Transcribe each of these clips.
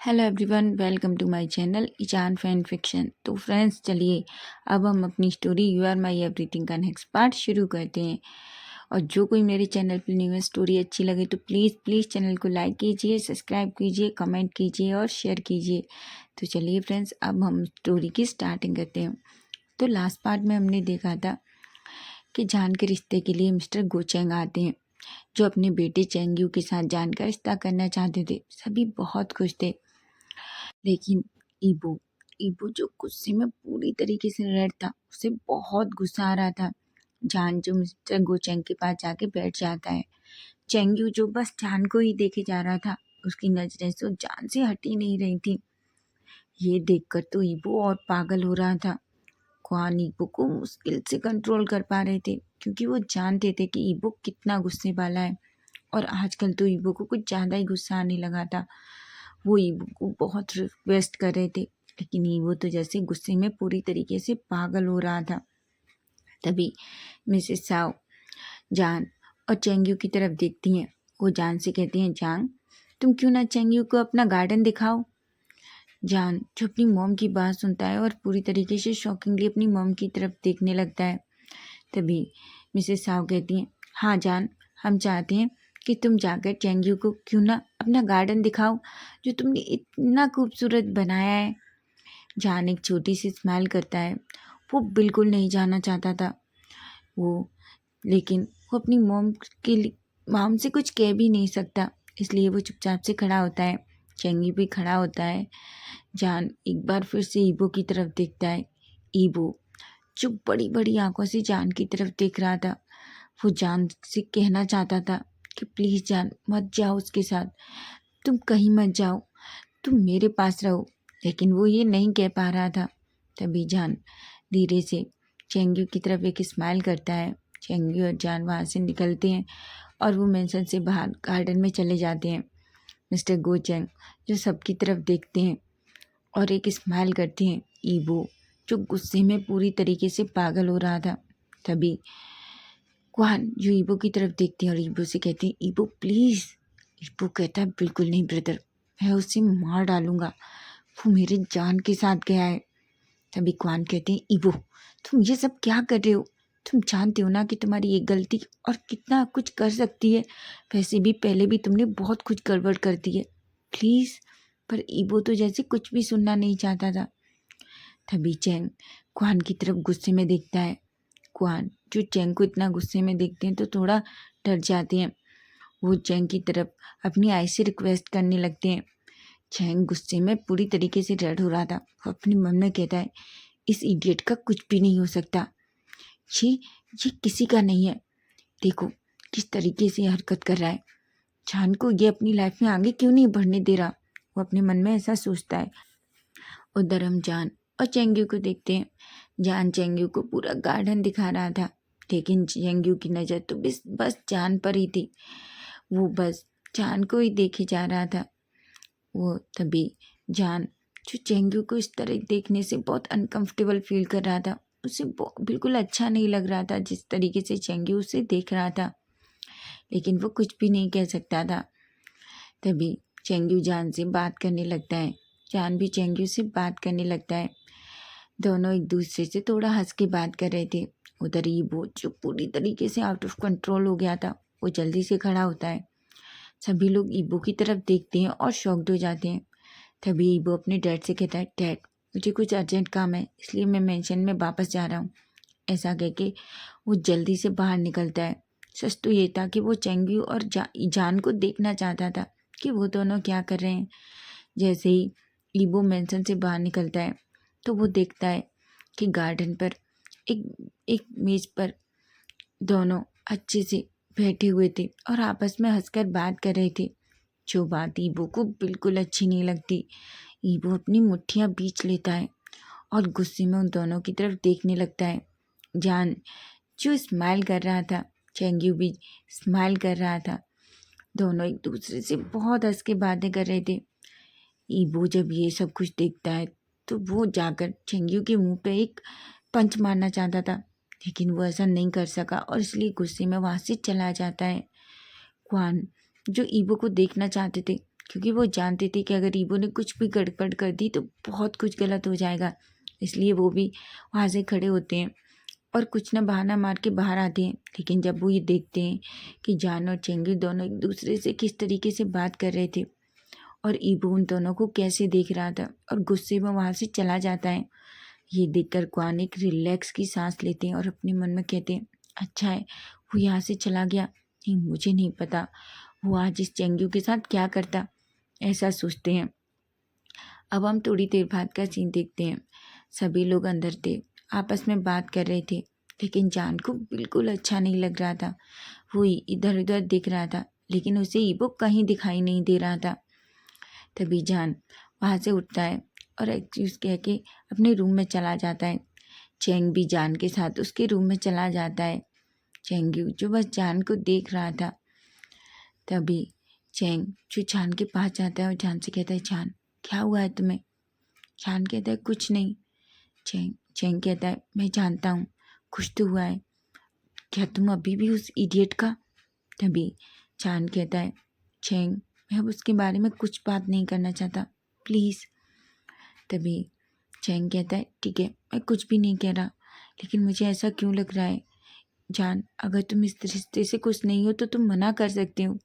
Hello everyone, welcome to my channel Eizan fan fiction. तो friends, चलिए अब हम अपनी story you are my everything का नेक्स्ट पार्ट शुरू करते हैं। और जो कोई मेरे चैनल पर न्यू है, स्टोरी अच्छी लगे तो प्लीज़ चैनल को लाइक कीजिए, सब्सक्राइब कीजिए, कमेंट कीजिए और शेयर कीजिए। तो चलिए फ्रेंड्स, अब हम स्टोरी की स्टार्टिंग करते हैं। तो लास्ट पार्ट में हमने देखा था कि जान के रिश्ते के लिए मिस्टर गोचेंग आते हैं, जो अपने बेटे चेंगयू के साथ जान का रिश्ता करना चाहते थे। सभी बहुत खुश थे, लेकिन ईबो ईबो जो गुस्से में पूरी तरीके से रेड था, उसे बहुत गुस्सा आ रहा था। जान जो मिस्टर गोचेंग के पास जाके बैठ जाता है। चेंगयू जो बस जान को ही देखे जा रहा था, उसकी नजरें तो जान से हटी नहीं रही थी। ये देखकर तो ईबो और पागल हो रहा था। क्वान ईबो को मुश्किल से कंट्रोल कर पा रहे थे, क्योंकि वो जानते थे कि ईबो कितना गुस्से वाला है। और आजकल तो ईबो को कुछ ज़्यादा ही गुस्सा आने लगा था। वो ईबो को बहुत रिक्वेस्ट कर रहे थे, लेकिन ईबो तो जैसे गुस्से में पूरी तरीके से पागल हो रहा था। तभी मिसेस साओ जान और चेंगयू की तरफ देखती हैं। वो जान से कहती हैं, जान तुम क्यों ना चेंगयू को अपना गार्डन दिखाओ। जान जो अपनी मॉम की बात सुनता है और पूरी तरीके से शॉकिंगली अपनी मॉम की तरफ देखने लगता है। तभी मिसेस साव कहती हैं, हाँ जान, हम चाहते हैं कि तुम जाकर चेंगयू को क्यों ना अपना गार्डन दिखाओ, जो तुमने इतना खूबसूरत बनाया है। जान एक छोटी सी स्माइल करता है। वो बिल्कुल नहीं जाना चाहता था वो, लेकिन वो अपनी मॉम से कुछ कह भी नहीं सकता, इसलिए वो चुपचाप से खड़ा होता है। चेंगयू भी खड़ा होता है। जान एक बार फिर से ईबो की तरफ देखता है। ईबो जो बड़ी बड़ी आंखों से जान की तरफ देख रहा था, वो जान से कहना चाहता था कि प्लीज़ जान, मत जाओ उसके साथ, तुम कहीं मत जाओ, तुम मेरे पास रहो। लेकिन वो ये नहीं कह पा रहा था। तभी जान धीरे से चेंगयू की तरफ एक स्माइल करता है। चेंगयू और जान वहाँ से निकलते हैं और वो मेंशन से बाहर गार्डन में चले जाते हैं। मिस्टर गोचेंग जो सबकी तरफ देखते हैं और एक स्माइल करते हैं। ईबो जो गुस्से में पूरी तरीके से पागल हो रहा था। तभी क्वान जो ईबो की तरफ देखती है और ईबो से कहती है, ईबो प्लीज़। ईबो कहता है, बिल्कुल नहीं ब्रदर, मैं उसे मार डालूंगा, वो मेरे जान के साथ गया है। तभी क्वान कहते हैं, ईबो तुम ये सब क्या कर रहे हो, तुम जानते हो ना कि तुम्हारी एक गलती और कितना कुछ कर सकती है। वैसे भी पहले भी तुमने बहुत कुछ गड़बड़ कर दी है, प्लीज़। पर ईबो तो जैसे कुछ भी सुनना नहीं चाहता था। तभी चैंग क्वान की तरफ गुस्से में देखता है। क्वान जो चैंग को इतना गुस्से में देखते हैं तो थोड़ा डर जाते हैं। वो चैंग की तरफ अपनी आई से रिक्वेस्ट करने लगते हैं। चैंग गुस्से में पूरी तरीके से रेड हो रहा था। वो अपनी मन में कहता है, इस इडियट का कुछ भी नहीं हो सकता, ये किसी का नहीं है। देखो किस तरीके से हरकत कर रहा है, जान को ये अपनी लाइफ में आगे क्यों नहीं बढ़ने दे रहा। वो अपने मन में ऐसा सोचता है। उधर हम जान और चेंगयू को देखते हैं। जान चेंगयू को पूरा गार्डन दिखा रहा था, लेकिन चेंगयू की नज़र तो बस जान पर ही थी। वो बस जान को ही देखे जा रहा था। वो तभी जान जो चेंगयू को इस तरह देखने से बहुत अनकंफर्टेबल फील कर रहा था। उसे बिल्कुल अच्छा नहीं लग रहा था जिस तरीके से चेंगयू उसे देख रहा था, लेकिन वो कुछ भी नहीं कह सकता था। तभी चेंगयू जान से बात करने लगता है। जान भी चेंगयू से बात करने लगता है। दोनों एक दूसरे से थोड़ा हंस के बात कर रहे थे। उधर ईबो जो पूरी तरीके से आउट ऑफ कंट्रोल हो गया था, वो जल्दी से खड़ा होता है। सभी लोग ईबो की तरफ देखते हैं और शॉक्ड हो जाते हैं। तभी ईबो अपने डैड से कहता है, डैड मुझे कुछ अर्जेंट काम है, इसलिए मैं मेंशन में वापस जा रहा हूँ। ऐसा कह के वो जल्दी से बाहर निकलता है। सच तो ये था कि वो चेंगयू और जान को देखना चाहता था कि वो दोनों क्या कर रहे हैं। जैसे ही ईबो मेंशन से बाहर निकलता है तो वो देखता है कि गार्डन पर एक एक मेज पर दोनों अच्छे से बैठे हुए थे और आपस में हंसकर बात कर रहे थे, जो बात ईबो को बिल्कुल अच्छी नहीं लगती। ईबो अपनी मुट्ठियाँ बीच लेता है और गुस्से में उन दोनों की तरफ देखने लगता है। जान जो स्माइल कर रहा था, चेंगयू भी स्माइल कर रहा था। दोनों एक दूसरे से बहुत हंस के बातें कर रहे थे। ईबो जब ये सब कुछ देखता है तो वो जाकर चेंगयू के मुंह पे एक पंच मारना चाहता था, लेकिन वो ऐसा नहीं कर सका और इसलिए गुस्से में वहाँ से चला जाता है। क्वान जो ईबो को देखना चाहते थे, क्योंकि वो जानते थे कि अगर ईबो ने कुछ भी गड़बड़ कर दी तो बहुत कुछ गलत हो जाएगा। इसलिए वो भी वहाँ से खड़े होते हैं और कुछ ना बहाना मार के बाहर आते हैं। लेकिन जब वो ये देखते हैं कि जान और चेंगी दोनों एक दूसरे से किस तरीके से बात कर रहे थे और ईबो उन दोनों को कैसे देख रहा था और गुस्से में वहाँ से चला जाता है, ये देखकर क्वान एक रिलैक्स की सांस लेते हैं और अपने मन में कहते हैं, अच्छा है वो यहाँ से चला गया। नहीं, मुझे नहीं पता वो आज इस चेंगू के साथ क्या करता, ऐसा सोचते हैं। अब हम थोड़ी देर बाद का सीन देखते हैं। सभी लोग अंदर थे, आपस में बात कर रहे थे, लेकिन जान को बिल्कुल अच्छा नहीं लग रहा था। वो इधर उधर दिख रहा था, लेकिन उसे ईबो कहीं दिखाई नहीं दे रहा था। तभी जान वहाँ से उठता है और एक्सक्यूज कह के अपने रूम में चला जाता है। चेंग भी जान के साथ उसके रूम में चला जाता है। चेंगू जो बस जान को देख रहा था। तभी चेंग जो जान के पास जाता है और जान से कहता है, जान क्या हुआ है तुम्हें? जान कहता है, कुछ नहीं। चेंग कहता है, मैं जानता हूँ कुछ तो हुआ है, क्या तुम अभी भी उस इडियट का? तभी जान कहता है, चेंग मैं अब उसके बारे में कुछ बात नहीं करना चाहता, प्लीज़। तभी चेंग कहता है, ठीक है मैं कुछ भी नहीं कह रहा, लेकिन मुझे ऐसा क्यों लग रहा है? जान अगर तुम इस रिश्ते से खुश नहीं हो तो तुम मना कर सकते हो।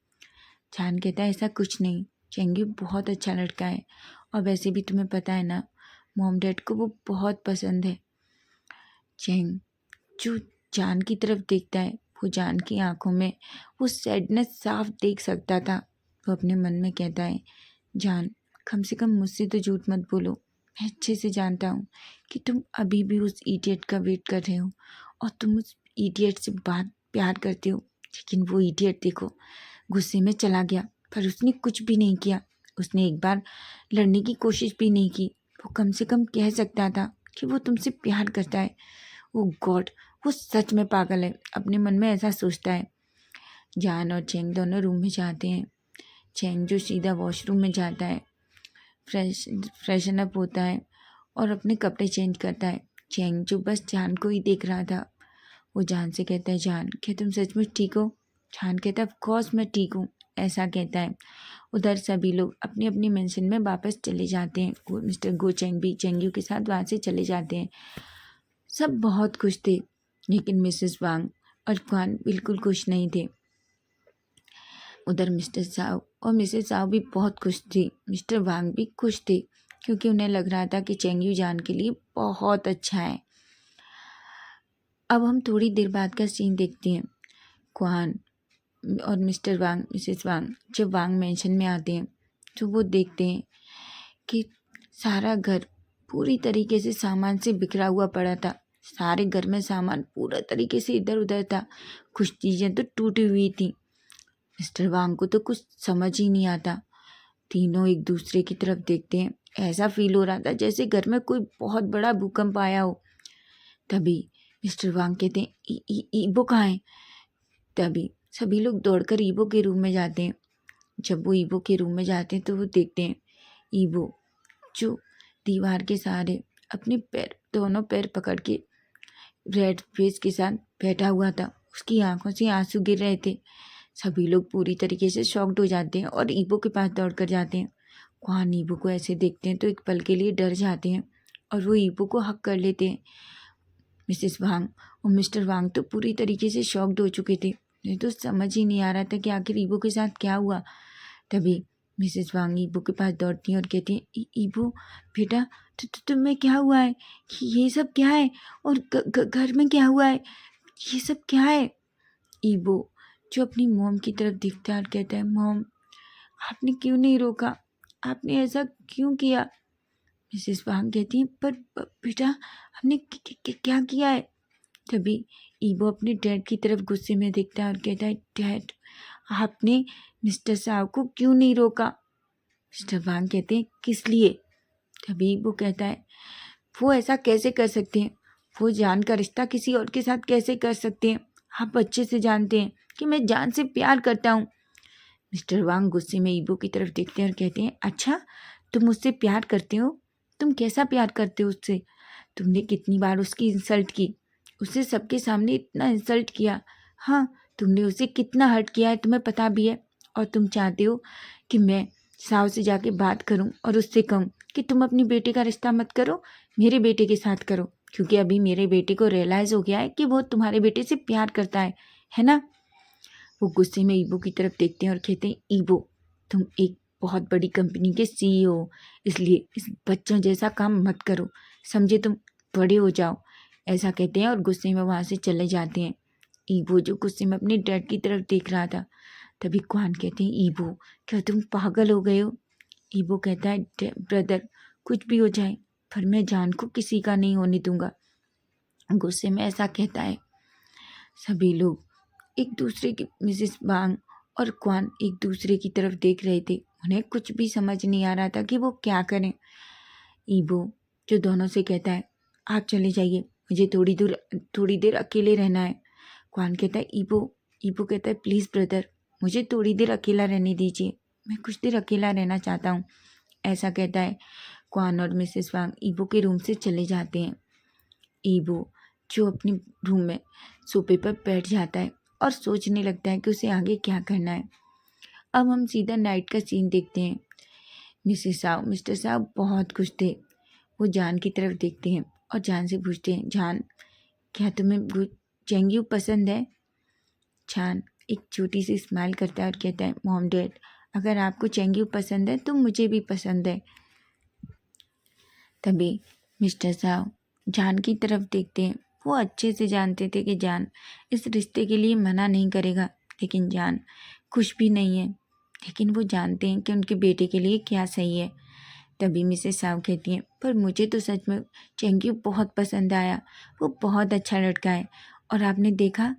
जान कहता है, ऐसा कुछ नहीं, चेंगी बहुत अच्छा लड़का है और वैसे भी तुम्हें पता है ना, मॉम डैड को वो बहुत पसंद है। चेंग जो जान की तरफ देखता है, वो जान की आंखों में वो सैडनेस साफ देख सकता था। वो अपने मन में कहता है, जान कम से कम मुझसे तो झूठ मत बोलो। मैं अच्छे से जानता हूँ कि तुम अभी भी उस इडियट का वेट कर रहे हो और तुम उस इडियट से बात प्यार करते हो। लेकिन वो इडियट देखो गुस्से में चला गया, पर उसने कुछ भी नहीं किया। उसने एक बार लड़ने की कोशिश भी नहीं की। वो कम से कम कह सकता था कि वो तुमसे प्यार करता है। ओ गॉड, वो सच में पागल है, अपने मन में ऐसा सोचता है। जान और चेंग दोनों रूम में जाते हैं। चेंग जो सीधा वॉशरूम में जाता है, फ्रेशन अप होता है और अपने कपड़े चेंज करता है। चेंग जो बस जान को ही देख रहा था, वो जान से कहता है, जान क्या तुम सचमुच ठीक हो? जान कहता है, ऑफ कोर्स मैं ठीक हूँ, ऐसा कहता है। उधर सभी लोग अपनी अपनी मेंशन में वापस चले जाते हैं। मिस्टर गो चेंग भी चेंगयू के साथ वहाँ से चले जाते हैं। सब बहुत खुश थे, लेकिन मिसेस वांग और क्वान बिल्कुल खुश नहीं थे। उधर मिस्टर साव और मिसेस साव भी बहुत खुश थी। मिस्टर वांग भी खुश थे, क्योंकि उन्हें लग रहा था कि चेंगयू जान के लिए बहुत अच्छा है। अब हम थोड़ी देर बाद का सीन देखते हैं। क्वान और मिस्टर वांग मिसेस वांग जब वांग मेंशन में आते हैं तो वो देखते हैं कि सारा घर पूरी तरीके से सामान से बिखरा हुआ पड़ा था। सारे घर में सामान पूरा तरीके से इधर उधर था, कुछ चीज़ें तो टूटी हुई थी। मिस्टर वांग को तो कुछ समझ ही नहीं आता। तीनों एक दूसरे की तरफ देखते हैं, ऐसा फील हो रहा था जैसे घर में कोई बहुत बड़ा भूकंप आया हो। तभी मिस्टर वांग कहते हैं, ईबो कहाँ है? तभी सभी लोग दौड़कर ईबो के रूम में जाते हैं। जब वो ईबो के रूम में जाते हैं तो वो देखते हैं ईबो जो दीवार के सहारे अपने दोनों पैर पकड़ के रेड फेस के साथ बैठा हुआ था। उसकी आंखों से आंसू गिर रहे थे। सभी लोग पूरी तरीके से शॉक्ड हो जाते हैं और ईबो के पास दौड़ कर जाते हैं। वहाँ ईबो को ऐसे देखते हैं तो एक पल के लिए डर जाते हैं और वो ईबो को हक कर लेते हैं। मिसेस वांग और मिस्टर वांग तो पूरी तरीके से शॉक्ड हो चुके थे। उन्हें तो समझ ही नहीं आ रहा था कि आखिर ईबो के साथ क्या हुआ। तभी मिसेस वांग ईबो के पास दौड़ती हैं और कहती हैं, ईबो बेटा तुम्हें क्या हुआ है? ये सब क्या है? और घर में क्या हुआ है? ये सब क्या है? ईबो जो अपनी मॉम की तरफ देखता है और कहता है, मॉम आपने क्यों नहीं रोका? आपने ऐसा क्यों किया? मिसेस वांग कहती हैं, पर बेटा हमने क्या किया है? तभी ईबो अपने डैड की तरफ गुस्से में देखता है और कहता है, डैड आपने मिस्टर साहब को क्यों नहीं रोका? मिस्टर वांग कहते हैं, किस लिए? तभी वो कहता है, वो ऐसा कैसे कर सकते हैं? वो जान का रिश्ता किसी और के साथ कैसे कर सकते हैं? आप अच्छे से जानते हैं कि मैं जान से प्यार करता हूँ। मिस्टर वांग गुस्से में ईबो की तरफ देखते हैं और कहते हैं, अच्छा तुम मुझसे प्यार करते हो? तुम कैसा प्यार करते हो उससे? तुमने कितनी बार उसकी इंसल्ट की, उसे सबके सामने इतना इंसल्ट किया। हाँ, तुमने उसे कितना हर्ट किया है तुम्हें पता भी है, और तुम चाहते हो कि मैं साव से जाके बात करूं और उससे कहूं कि तुम अपनी बेटे का रिश्ता मत करो, मेरे बेटे के साथ करो, क्योंकि अभी मेरे बेटे को रियलाइज़ हो गया है कि वो तुम्हारे बेटे से प्यार करता है ना। वो गुस्से में ईबो की तरफ देखते हैं और कहते हैं, ईबो तुम एक बहुत बड़ी कंपनी के CEO, इसलिए इस बच्चों जैसा काम मत करो, समझे, तुम बड़े हो जाओ। ऐसा कहते हैं और गुस्से में वहाँ से चले जाते हैं। ईबो जो गुस्से में अपने डैड की तरफ देख रहा था, तभी क्वान कहते हैं, ईबो क्या तुम पागल हो गए हो? ईबो कहता है, ब्रदर कुछ भी हो जाए पर मैं जान को किसी का नहीं होने दूंगा। गुस्से में ऐसा कहता है। सभी लोग एक दूसरे की, मिसेस वांग और क्वान एक दूसरे की तरफ देख रहे थे। उन्हें कुछ भी समझ नहीं आ रहा था कि वो क्या करें। ईबो जो दोनों से कहता है, आप चले जाइए, मुझे थोड़ी देर अकेले रहना है। क्वान कहता है, ईबो ईबो कहता है, प्लीज़ ब्रदर मुझे थोड़ी देर अकेला रहने दीजिए, मैं कुछ देर अकेला रहना चाहता हूँ। ऐसा कहता है। क्वान और मिसेस वांग ईबो के रूम से चले जाते हैं। ईबो जो अपने रूम में सोफे पर बैठ जाता है और सोचने लगता है कि उसे आगे क्या करना है। अब हम सीधा नाइट का सीन देखते हैं। मिस्टर साहब बहुत खुश थे। वो जान की तरफ देखते हैं और जान से पूछते हैं, जान क्या तुम्हें चेंगयू पसंद है? जान एक छोटी सी स्माइल करता है और कहता है, मॉम डैड अगर आपको चेंगयू पसंद है तो मुझे भी पसंद है। तभी मिस्टर साहब जान की तरफ देखते हैं। वो अच्छे से जानते थे कि जान इस रिश्ते के लिए मना नहीं करेगा, लेकिन जान खुश भी नहीं है, लेकिन वो जानते हैं कि उनके बेटे के लिए क्या सही है। तभी मिसेस साहब कहती हैं, पर मुझे तो सच में चेंगयू बहुत पसंद आया, वो बहुत अच्छा लड़का है और आपने देखा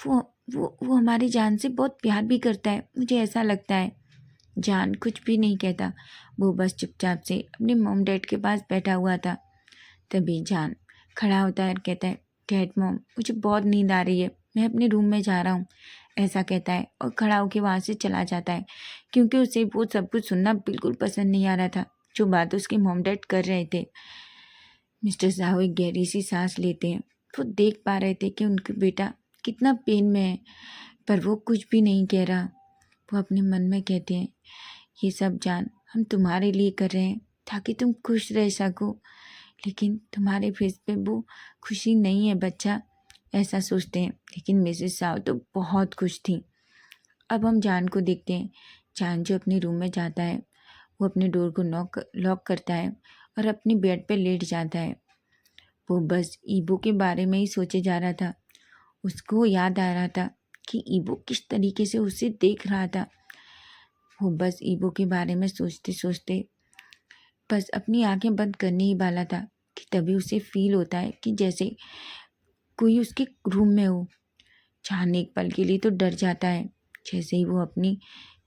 वो वो हमारी जान से बहुत प्यार भी करता है, मुझे ऐसा लगता है। जान कुछ भी नहीं कहता, वो बस चुपचाप से अपने मॉम डैड के पास बैठा हुआ था। तभी जान खड़ा होता है और कहता है, डैड मॉम मुझे बहुत नींद आ रही है, मैं अपने रूम में जा रहा हूँ। ऐसा कहता है और खड़ा होकर वहाँ से चला जाता है, क्योंकि उसे वो सब कुछ सुनना बिल्कुल पसंद नहीं आ रहा था जो बात उसके मॉम डैड कर रहे थे। मिस्टर साहू एक गहरी सी सांस लेते हैं। वो देख पा रहे थे कि उनका बेटा कितना पेन में है, पर वो कुछ भी नहीं कह रहा। वो अपने मन में कहते हैं, ये सब जान हम तुम्हारे लिए कर रहे हैं ताकि तुम खुश रह सको, लेकिन तुम्हारे फेस पे वो खुशी नहीं है बच्चा, ऐसा सोचते हैं। लेकिन मिसेस साव तो बहुत खुश थी। अब हम जान को देखते हैं। जान जो अपने रूम में जाता है, वो अपने डोर को लॉक करता है और अपनी बेड पे लेट जाता है। वो बस ईबो के बारे में ही सोचे जा रहा था। उसको याद आ रहा था कि ईबो किस तरीके से उसे देख रहा था। वो बस ईबो के बारे में सोचते सोचते बस अपनी आंखें बंद करने ही वाला था कि तभी उसे फील होता है कि जैसे कोई उसके रूम में हो। जान एक पल के लिए तो डर जाता है। जैसे ही वो अपनी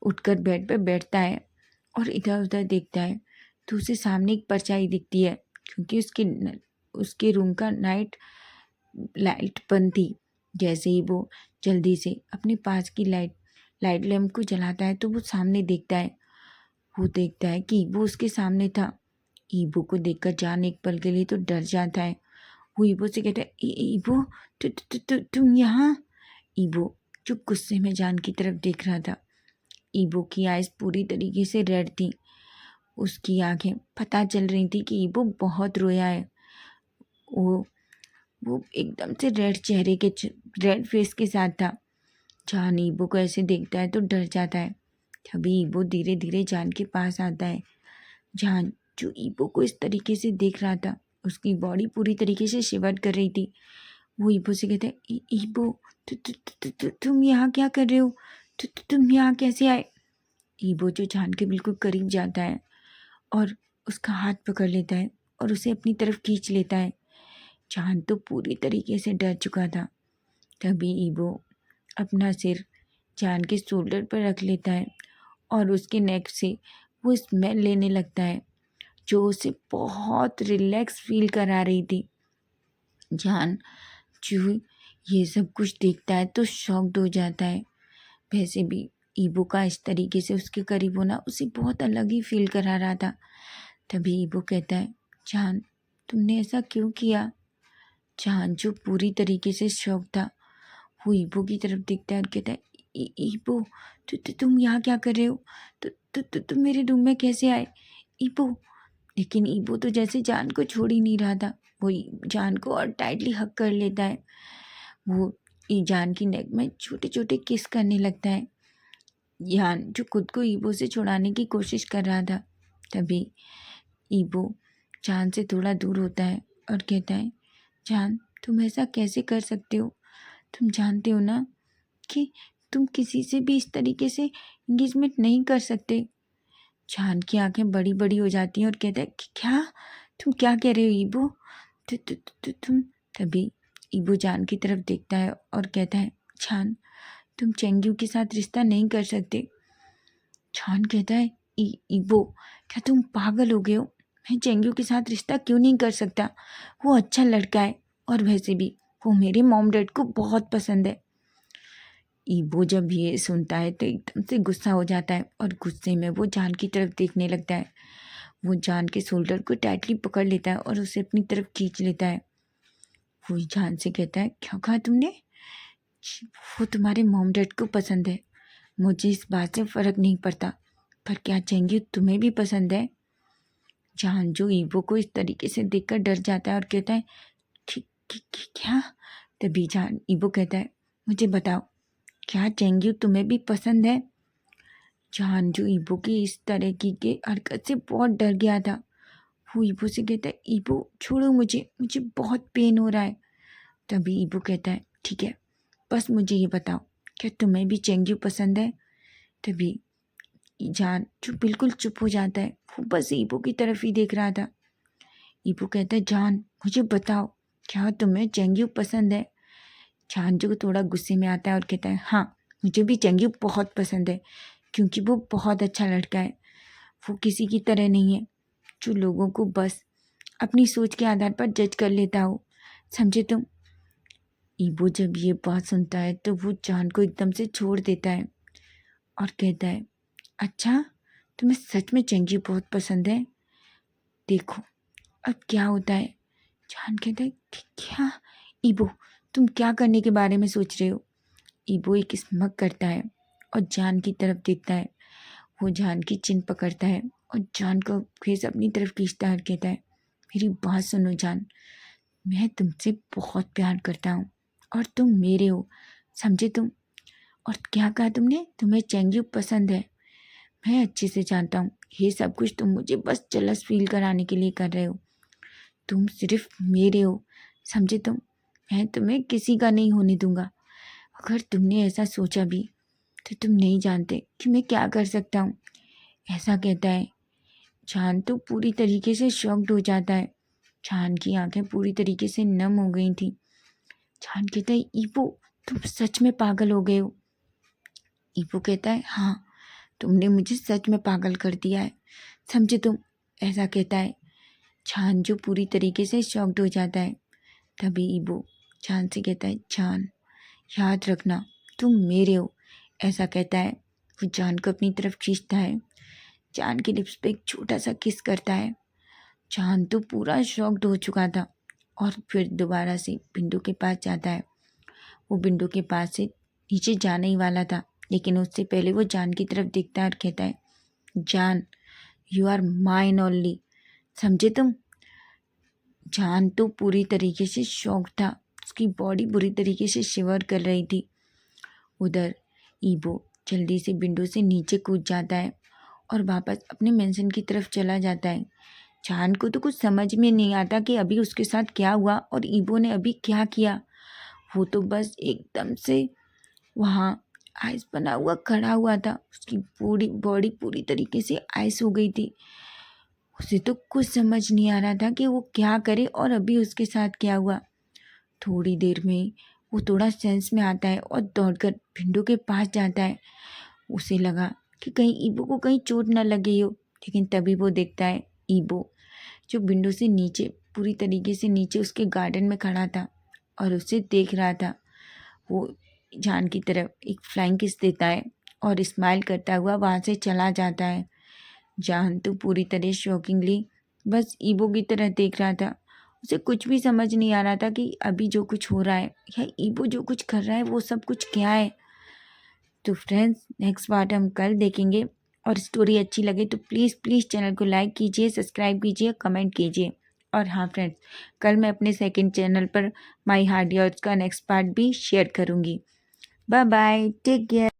उठकर बेड पर बैठता है और इधर उधर देखता है, तो उसे सामने एक परछाई दिखती है, क्योंकि उसके रूम का लाइट बंद थी। जैसे ही वो जल्दी से अपने पास की लाइट लैम्प को जलाता है, तो वो सामने देखता है। वो देखता है कि ईबो उसके सामने था। ईबो को देखकर जान एक पल के लिए तो डर जाता है। वो ईबो से कहता है, ईबो तुम यहाँ? ईबो जो गुस्से में जान की तरफ देख रहा था। ईबो की आइज़ पूरी तरीके से रेड थी। उसकी आंखें पता चल रही थी कि ईबो बहुत रोया है। वो वो एकदम से रेड फेस के साथ था। जान ईबो को ऐसे देखता है तो डर जाता है। तभी ईबो धीरे धीरे जान के पास आता है। जान जो ईबो को इस तरीके से देख रहा था, उसकी बॉडी पूरी तरीके से शिवर कर रही थी। वो ईबो से कहता है, ईबो तुम यहाँ क्या कर रहे हो? तुम यहाँ कैसे आए? ईबो जो जान के बिल्कुल करीब जाता है और उसका हाथ पकड़ लेता है और उसे अपनी तरफ खींच लेता है। जान तो पूरी तरीके से डर चुका था। तभी ईबो अपना सिर जान के शोल्डर पर रख लेता है और उसके नेक से वो स्मेल लेने लगता है, जो उसे बहुत रिलैक्स फील करा रही थी। जान जो ये सब कुछ देखता है तो शॉक्ड हो जाता है। वैसे भी ईबो का इस तरीके से उसके करीब होना उसे बहुत अलग ही फील करा रहा था। तभी ईबो कहता है, जान तुमने ऐसा क्यों किया? जान जो पूरी तरीके से शॉक था, वो ईबो की तरफ देखता है और कहता है, ईबो तुम यहाँ क्या कर रहे हो? तुम मेरे रूम में कैसे आए? ईबो। लेकिन ईबो तो जैसे जान को छोड़ ही नहीं रहा था। वो जान को और टाइटली हक कर लेता है। वो जान की नेक में छोटे छोटे किस करने लगता है। जान जो खुद को ईबो से छुड़ाने की कोशिश कर रहा था, तभी ईबो जान से थोड़ा दूर होता है और कहता है, जान तुम ऐसा कैसे कर सकते हो? तुम जानते हो ना कि तुम किसी से भी इस तरीके से इंगेजमेंट नहीं कर सकते। जान की आंखें बड़ी बड़ी हो जाती हैं और कहता है कि क्या? तुम क्या कह रहे हो ईबो? तुम। तभी ईबो जान की तरफ देखता है और कहता है, जान तुम चेंगू के साथ रिश्ता नहीं कर सकते। जान कहता है, ईबो क्या तुम पागल हो गए हो? मैं चेंगू के साथ रिश्ता क्यों नहीं कर सकता? वो अच्छा लड़का है और वैसे भी वो मेरे मॉम डैड को बहुत पसंद है। ईबो जब ये सुनता है तो एकदम से गुस्सा हो जाता है और गुस्से में वो जान की तरफ देखने लगता है। वो जान के शोल्डर को टाइटली पकड़ लेता है और उसे अपनी तरफ खींच लेता है। वो जान से कहता है, क्या कहा तुमने? वो तुम्हारे मॉम डैड को पसंद है, मुझे इस बात से फ़र्क नहीं पड़ता, पर क्या चेंगी तुम्हें भी पसंद है? जान जो ईबो को इस तरीके से देखकर डर जाता है और कहता है, क्या? तभी जान ईबो कहता है, मुझे बताओ क्या चेंगी तुम्हें भी पसंद है? जान जो ईबो की इस तरह की के हरकत से बहुत डर गया था, वो ईबो से कहता है, ईबो छोड़ो मुझे, मुझे बहुत पेन हो रहा है। तभी ईबो कहता है, ठीक है, बस मुझे ये बताओ क्या तुम्हें भी चेंगू पसंद है? तभी जान जो बिल्कुल चुप हो जाता है, वो बस ईबो की तरफ ही देख रहा था। ईबो कहता है, जान मुझे बताओ क्या तुम्हें चेंगू पसंद है? जान जो थोड़ा गुस्से में आता है और कहता है, हाँ मुझे भी चेंगू बहुत पसंद है, क्योंकि वो बहुत अच्छा लड़का है। वो किसी की तरह नहीं है जो लोगों को बस अपनी सोच के आधार पर जज कर लेता हो, समझे तुम? ईबो जब ये बात सुनता है तो वो जान को एकदम से छोड़ देता है और कहता है, अच्छा तुम्हें सच में चेंगी बहुत पसंद है? देखो अब क्या होता है। जान कहता है कि क्या? ईबो तुम क्या करने के बारे में सोच रहे हो? ईबो एक स्मग करता है और जान की तरफ देखता है। वो जान की चिन पकड़ता है और जान को फेस अपनी तरफ खींचता है और कहता है, मेरी बात सुनो जान, मैं तुमसे बहुत प्यार करता हूँ और तुम मेरे हो, समझे तुम? और क्या कहा तुमने? तुम्हें चेंगू पसंद है? मैं अच्छे से जानता हूँ ये सब कुछ तुम मुझे बस जेलस फील कराने के लिए कर रहे हो। तुम सिर्फ मेरे हो, समझे तुम? मैं तुम्हें किसी का नहीं होने दूंगा। अगर तुमने ऐसा सोचा भी तो तुम नहीं जानते कि मैं क्या कर सकता हूँ। ऐसा कहता है। जान तो पूरी तरीके से शॉक्ड हो जाता है। जान की आंखें पूरी तरीके से नम हो गई थी। जान कहता है, ईपो तुम सच में पागल हो गए हो? ईपो कहता है, हाँ तुमने मुझे सच में पागल कर दिया है, समझे तुम? ऐसा कहता है। जान जो पूरी तरीके से शॉक्ड हो जाता है। तभी ईबो जान से कहता है, जान याद रखना तुम मेरे हो, ऐसा कहता है। वो जान को अपनी तरफ खींचता है, जान के लिप्स पे एक छोटा सा किस करता है। जान तो पूरा शॉक्ड हो चुका था और फिर दोबारा से बिंदु के पास जाता है। वो बिंदु के पास से नीचे जाने ही वाला था, लेकिन उससे पहले वो जान की तरफ देखता है और कहता है, जान यू आर माइन ओनली, समझे तुम? जान तो पूरी तरीके से शॉक था, उसकी बॉडी बुरी तरीके से शिवर कर रही थी। उधर ईबो जल्दी से विंडो से नीचे कूद जाता है और वापस अपने मेंशन की तरफ चला जाता है। जान को तो कुछ समझ में नहीं आता कि अभी उसके साथ क्या हुआ और ईबो ने अभी क्या किया। वो तो बस एकदम से वहाँ आइस बना हुआ खड़ा हुआ था, उसकी पूरी बॉडी पूरी तरीके से आइस हो गई थी। उसे तो कुछ समझ नहीं आ रहा था कि वो क्या करे और अभी उसके साथ क्या हुआ। थोड़ी देर में वो थोड़ा सेंस में आता है और दौड़कर भिंडू के पास जाता है। उसे लगा कि कहीं ईबो को कहीं चोट न लगी हो, लेकिन तभी वो देखता है ईबो जो विंडो से नीचे पूरी तरीके से नीचे उसके गार्डन में खड़ा था और उसे देख रहा था। वो जान की तरफ एक फ्लाइंग किस देता है और स्माइल करता हुआ वहाँ से चला जाता है। जान तो पूरी तरह शॉकिंगली बस ईबो की तरह देख रहा था। उसे कुछ भी समझ नहीं आ रहा था कि अभी जो कुछ हो रहा है या ईबो जो कुछ कर रहा है वो सब कुछ क्या है। तो फ्रेंड्स नेक्स्ट पार्ट हम कल देखेंगे, और स्टोरी अच्छी लगे तो प्लीज़ प्लीज़ चैनल को लाइक कीजिए, सब्सक्राइब कीजिए, कमेंट कीजिए। और हाँ फ्रेंड्स, कल मैं अपने सेकंड चैनल पर माई हार्ड योर्स का नेक्स्ट पार्ट भी शेयर करूँगी। Bye bye, take care.